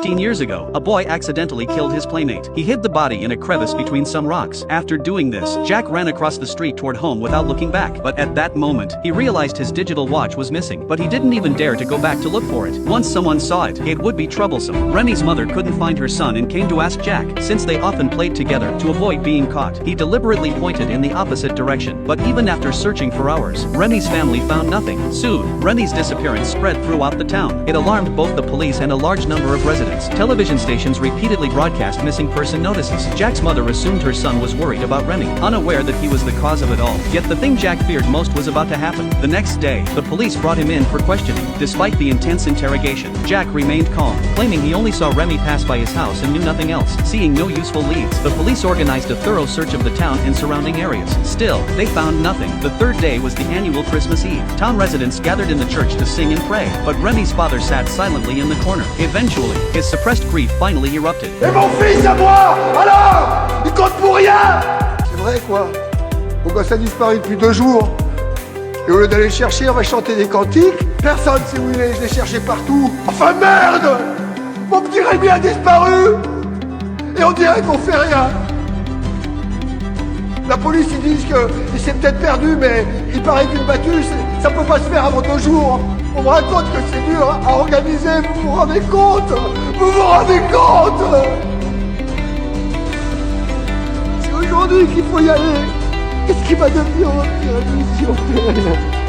15 years ago, a boy accidentally killed his playmate. He hid the body in a crevice between some rocks. After doing this, Jack ran across the street toward home without looking back. But at that moment, he realized his digital watch was missing. But he didn't even dare to go back to look for it. Once someone saw it, it would be troublesome. Remy's mother couldn't find her son and came to ask Jack, since they often played together, to avoid being caught. He deliberately pointed in the opposite direction. But even after searching for hours, Remy's family found nothing. Soon, Remy's disappearance spread throughout the town. It alarmed both the police and a large number of residents. Television stations repeatedly broadcast missing person notices. Jack's mother assumed her son was worried about Remy, unaware that he was the cause of it all. Yet the thing Jack feared most was about to happen. The next day, the police brought him in for questioning. Despite the intense interrogation, Jack remained calm, claiming he only saw Remy pass by his house and knew nothing else. Seeing no useful leads, the police organized a thorough search of the town and surrounding areas. Still, they found nothing. The third day was the annual Christmas Eve. Town residents gathered in the church to sing and pray, but Remy's father sat silently in the corner. Eventually, his suppressed grief finally erupted. Et mon fils à moi, alors, il compte pour rien. C'est vrai quoi. Mon gosse a disparu depuis 2 jours. Et au lieu d'aller le chercher, on va chanter des cantiques. Personne sait où il est, je l'ai cherché partout. Enfin merde. Mon petit Rémi a disparu. Et on dirait qu'on fait rien. La police, ils disent qu'il s'est peut-être perdu, mais il paraît qu'une battue, ça peut pas se faire avant 2 jours. On me raconte que c'est dur à organiser, vous vous rendez compte? Vous vous rendez compte? C'est aujourd'hui qu'il faut y aller. Qu'est-ce qui va devenir votre mission?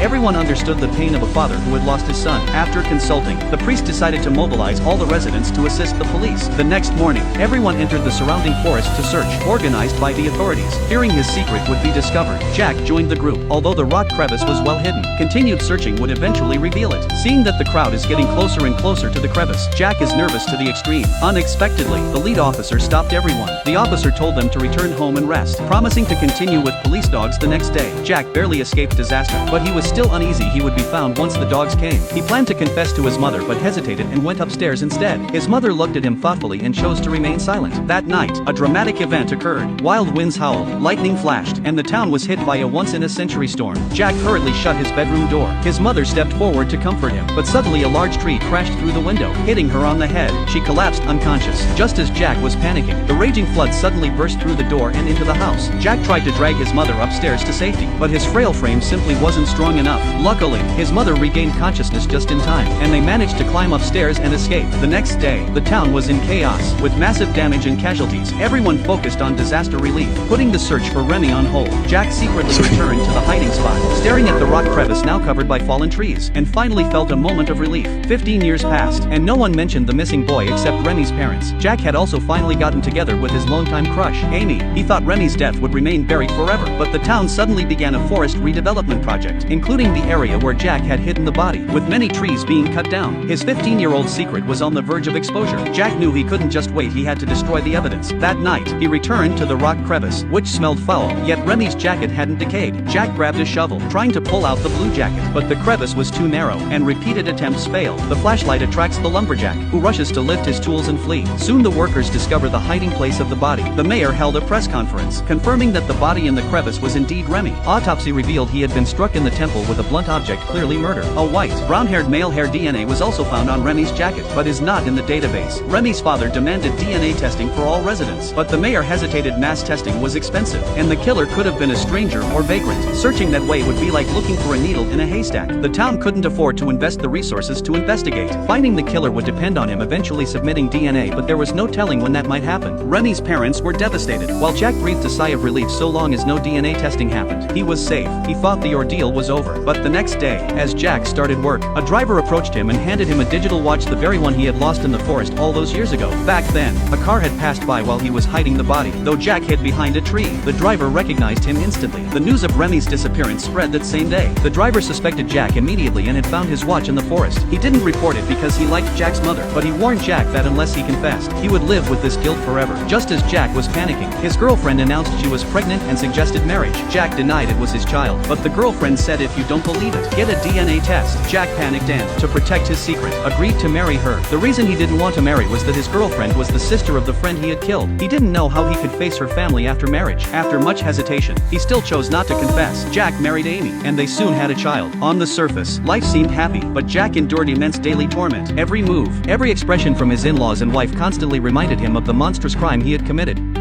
Everyone understood the pain of a father who had lost his son. After consulting, the priest decided to mobilize all the residents to assist the police. The next morning, everyone entered the surrounding forest to search, organized by the authorities. Fearing his secret would be discovered, Jack joined the group. Although the rock crevice was well hidden, continued searching would eventually reveal it. Seeing that the crowd is getting closer and closer to the crevice, Jack is nervous to the extreme. Unexpectedly, the lead officer stopped everyone. The officer told them to return home and rest, promising to continue with police dogs the next day. Jack barely escaped disaster, but he was still uneasy he would be found once the dogs came. He planned to confess to his mother but hesitated and went upstairs instead. His mother looked at him thoughtfully and chose to remain silent. That night, a dramatic event occurred. Wild winds howled, lightning flashed, and the town was hit by a once-in-a-century storm. Jack hurriedly shut his bedroom door. His mother stepped forward to comfort him, but suddenly a large tree crashed through the window, hitting her on the head. She collapsed unconscious. Just as Jack was panicking, the raging flood suddenly burst through the door and into the house. Jack tried to drag his mother upstairs to safety, but his frail frame simply wasn't strong enough. Luckily, his mother regained consciousness just in time, and they managed to climb upstairs and escape. The next day, the town was in chaos, with massive damage and casualties. Everyone focused on disaster relief, putting the search for Remy on hold. Jack secretly returned to the hiding spot, staring at the rock crevice now covered by fallen trees, and finally felt a moment of relief. 15 years passed, and no one mentioned the missing boy except Remy's parents. Jack had also finally gotten together with his longtime crush, Amy. He thought Remy's death would remain buried forever, but the town suddenly began a forest redevelopment project, including the area where Jack had hidden the body, with many trees being cut down. His 15-year-old secret was on the verge of exposure. Jack knew he couldn't just wait, he had to destroy the evidence. That night, he returned to the rock crevice, which smelled foul, yet Remy's jacket hadn't decayed. Jack grabbed a shovel, trying to pull out the blue jacket, but the crevice was too narrow, and repeated attempts failed. The flashlight attracts the lumberjack, who rushes to lift his tools and flee. Soon the workers discover the hiding place of the body. The mayor held a press conference, confirming that the body in the crevice was indeed Remy. Autopsy revealed he had been struck in the temple with a blunt object, clearly murder. A white, brown-haired male hair DNA was also found on Remy's jacket, but is not in the database. Remy's father demanded DNA testing for all residents, but the mayor hesitated. Mass testing was expensive, and the killer could have been a stranger or vagrant. Searching that way would be like looking for a needle in a haystack. The town couldn't afford to invest the resources to investigate. Finding the killer would depend on him eventually submitting DNA, but there was no telling when that might happen. Remy's parents were devastated, while Jack breathed a sigh of relief so long as no DNA testing happened. He was safe. He thought the ordeal was over. But the next day, as Jack started work, a driver approached him and handed him a digital watch, the very one he had lost in the forest all those years ago. Back then, a car had passed by while he was hiding the body. Though Jack hid behind a tree, the driver recognized him instantly. The news of Remy's disappearance spread that same day. The driver suspected Jack immediately and had found his watch in the forest. He didn't report it because he liked Jack's mother, but he warned Jack that unless he confessed, he would live with this guilt forever. Just as Jack was panicking, his girlfriend announced she was pregnant and suggested marriage. Jack denied it was his child, but the girlfriend said if if you don't believe it. Get a DNA test. Jack panicked and, to protect his secret, agreed to marry her. The reason he didn't want to marry was that his girlfriend was the sister of the friend he had killed. He didn't know how he could face her family after marriage. After much hesitation, he still chose not to confess. Jack married Amy, and they soon had a child. On the surface, life seemed happy, but Jack endured immense daily torment. Every move, every expression from his in-laws and wife constantly reminded him of the monstrous crime he had committed.